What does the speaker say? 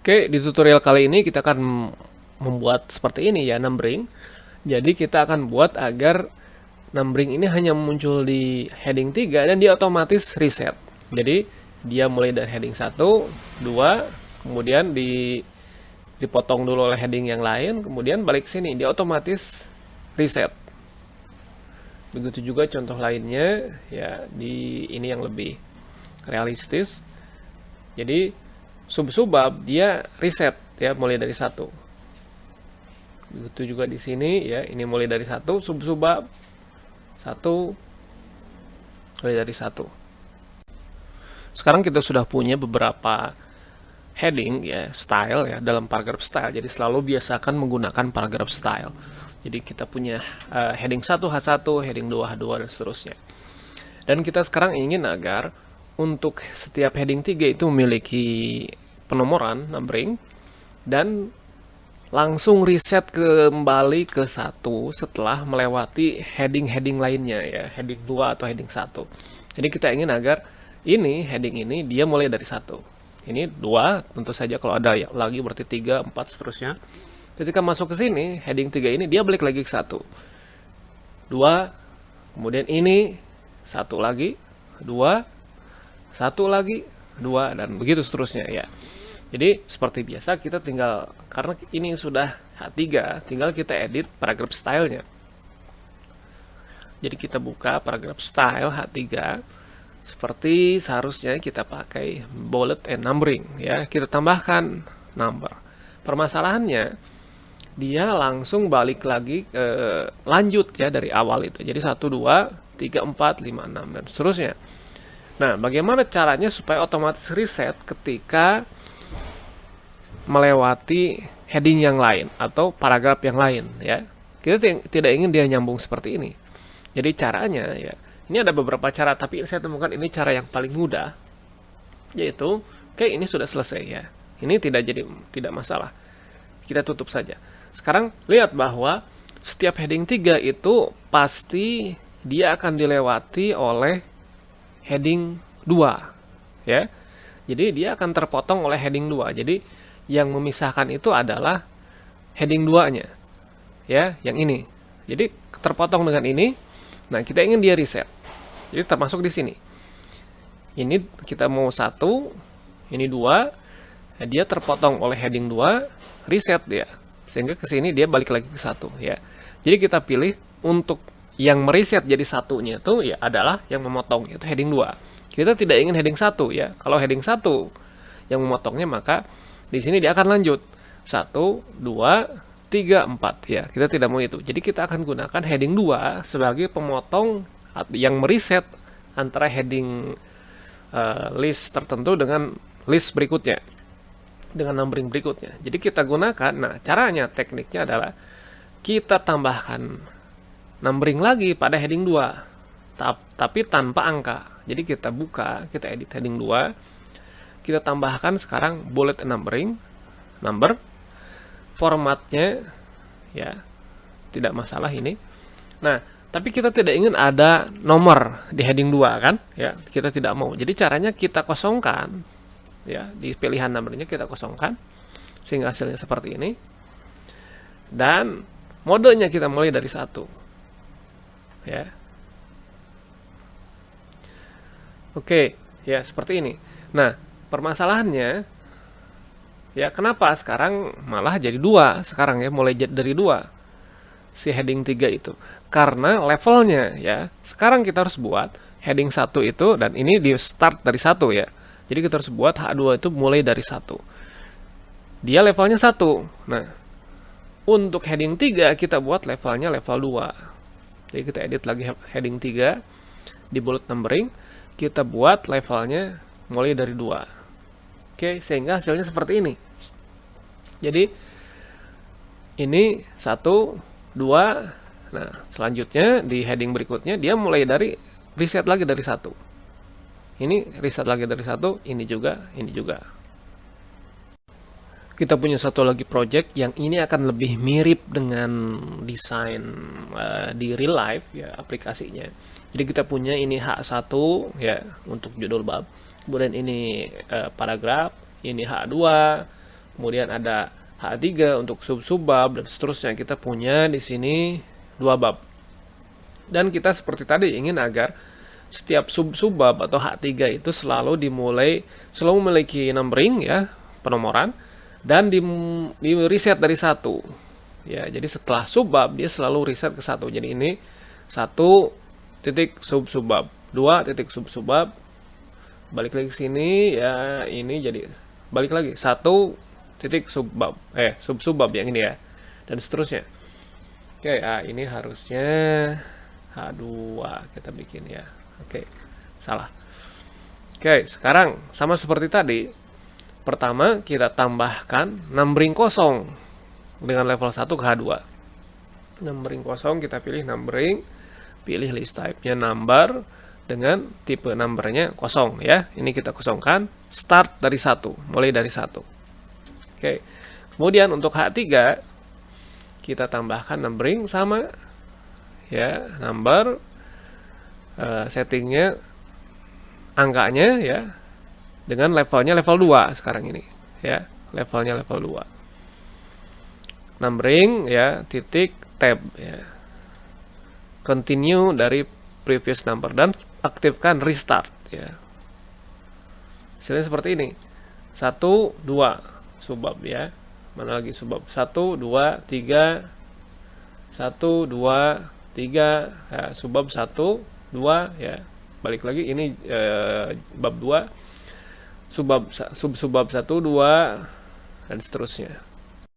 Oke, di tutorial kali ini kita akan membuat seperti ini ya, numbering. Jadi kita akan buat agar numbering ini hanya muncul di heading 3 dan dia otomatis reset. Jadi dia mulai dari heading 1, 2, kemudian dipotong dulu oleh heading yang lain, kemudian balik ke sini, dia otomatis reset. Begitu juga contoh lainnya ya, di ini yang lebih realistis. Jadi sub-subbab dia reset ya, mulai dari 1. Begitu juga di sini ya, ini mulai dari 1, sub-subbab 1, mulai dari 1. Sekarang kita sudah punya beberapa heading ya, style ya, dalam paragraph style. Jadi selalu biasakan menggunakan paragraph style. Jadi kita punya heading 1 H1, heading 2 H2 dan seterusnya. Dan kita sekarang ingin agar untuk setiap heading 3 itu memiliki penomoran, numbering, dan langsung reset kembali ke 1 setelah melewati heading-heading lainnya ya, heading 2 atau heading 1. Jadi kita ingin agar ini, heading ini, dia mulai dari 1. Ini 2, tentu saja kalau ada lagi berarti 3, 4, seterusnya. Ketika masuk ke sini, heading 3 ini, dia balik lagi ke 1. 2, kemudian ini, 1 lagi, 2, 1 lagi, 2, dan begitu seterusnya ya. Jadi seperti biasa kita tinggal, karena ini sudah H3, tinggal kita edit paragraph stylenya. Jadi kita buka paragraph style H3, seperti seharusnya kita pakai bullet and numbering ya, kita tambahkan number. Permasalahannya dia langsung balik lagi ke lanjut ya dari awal itu. Jadi 1, 2, 3, 4, 5, 6 dan seterusnya. Nah, bagaimana caranya supaya otomatis reset ketika melewati heading yang lain atau paragraf yang lain ya. Kita tidak ingin dia nyambung seperti ini. Jadi caranya ya, ini ada beberapa cara, tapi saya temukan ini cara yang paling mudah, yaitu oke, ini sudah selesai ya. Ini tidak masalah. Kita tutup saja. Sekarang lihat bahwa setiap heading 3 itu pasti dia akan dilewati oleh heading 2 ya. Jadi dia akan terpotong oleh heading 2. Jadi yang memisahkan itu adalah heading 2-nya. Ya, yang ini. Jadi terpotong dengan ini. Nah, kita ingin dia reset. Jadi termasuk di sini. Ini kita mau 1, ini 2. Nah, dia terpotong oleh heading 2, reset dia. Sehingga ke sini dia balik lagi ke 1 ya. Jadi kita pilih untuk yang mereset jadi satunya itu ya adalah yang memotong, itu heading 2. Kita tidak ingin heading 1 ya. Kalau heading 1 yang memotongnya, maka di sini dia akan lanjut 1, 2, 3, 4 ya. Kita tidak mau itu. Jadi kita akan gunakan heading 2 sebagai pemotong yang mereset antara heading list tertentu dengan list berikutnya, dengan numbering berikutnya. Jadi kita gunakan, nah caranya, tekniknya adalah kita tambahkan numbering lagi pada heading 2 tapi tanpa angka. Jadi kita buka, kita edit heading 2, kita tambahkan sekarang bullet and numbering, number, formatnya ya tidak masalah ini. Nah, tapi kita tidak ingin ada nomor di heading 2 kan ya, kita tidak mau. Jadi caranya kita kosongkan ya, di pilihan numbernya kita kosongkan sehingga hasilnya seperti ini, dan modenya kita mulai dari 1 ya. Oke ya, seperti ini. Nah, permasalahannya ya, kenapa sekarang malah jadi 2 sekarang ya, mulai dari 2 si heading 3 itu, karena levelnya ya. Sekarang kita harus buat heading 1 itu, dan ini di start dari 1 ya. Jadi kita harus buat H2 itu mulai dari 1. Dia levelnya 1. Nah, untuk heading 3 kita buat levelnya level 2. Jadi kita edit lagi heading 3 di bullet numbering, kita buat levelnya mulai dari 2. Oke, sehingga hasilnya seperti ini. Jadi ini 1, 2. Nah, selanjutnya di heading berikutnya dia mulai dari reset lagi dari 1. Ini reset lagi dari 1, ini juga, ini juga. Kita punya satu lagi project yang ini akan lebih mirip dengan desain di real life ya, aplikasinya. Jadi kita punya ini H1 ya untuk judul bab. Kemudian ini paragraf, ini H2, kemudian ada H3 untuk sub-subbab dan seterusnya. Kita punya di sini 2 bab. Dan kita seperti tadi ingin agar setiap sub-subbab atau H3 itu selalu memiliki numbering ya, penomoran, dan di reset dari 1. Ya, jadi setelah subbab dia selalu reset ke 1. Jadi ini 1 titik sub-subbab, 2 titik sub-subbab, balik lagi ke sini ya, ini jadi balik lagi 1 titik sub-subbab yang ini ya, dan seterusnya. Oke, ini harusnya H2 kita bikin ya. Oke, salah. Oke, sekarang sama seperti tadi. Pertama kita tambahkan numbering kosong dengan level 1 ke H2. Numbering kosong kita pilih numbering, pilih list type-nya number dengan tipe numbernya kosong ya. Ini kita kosongkan, start dari 1, mulai dari 1. Oke. Kemudian untuk H3 kita tambahkan numbering sama ya, number settingnya angkanya ya dengan levelnya level 2 sekarang ini ya, levelnya level 2. Numbering ya, titik tab ya. Continue dari previous number dan aktifkan restart ya. Hasilnya seperti ini. 1 2 subbab ya. Mana lagi subbab? 1 2 3 1 2 3 ya, subbab 1 2 ya. Balik lagi ini bab 2. Subbab 1 2 dan seterusnya.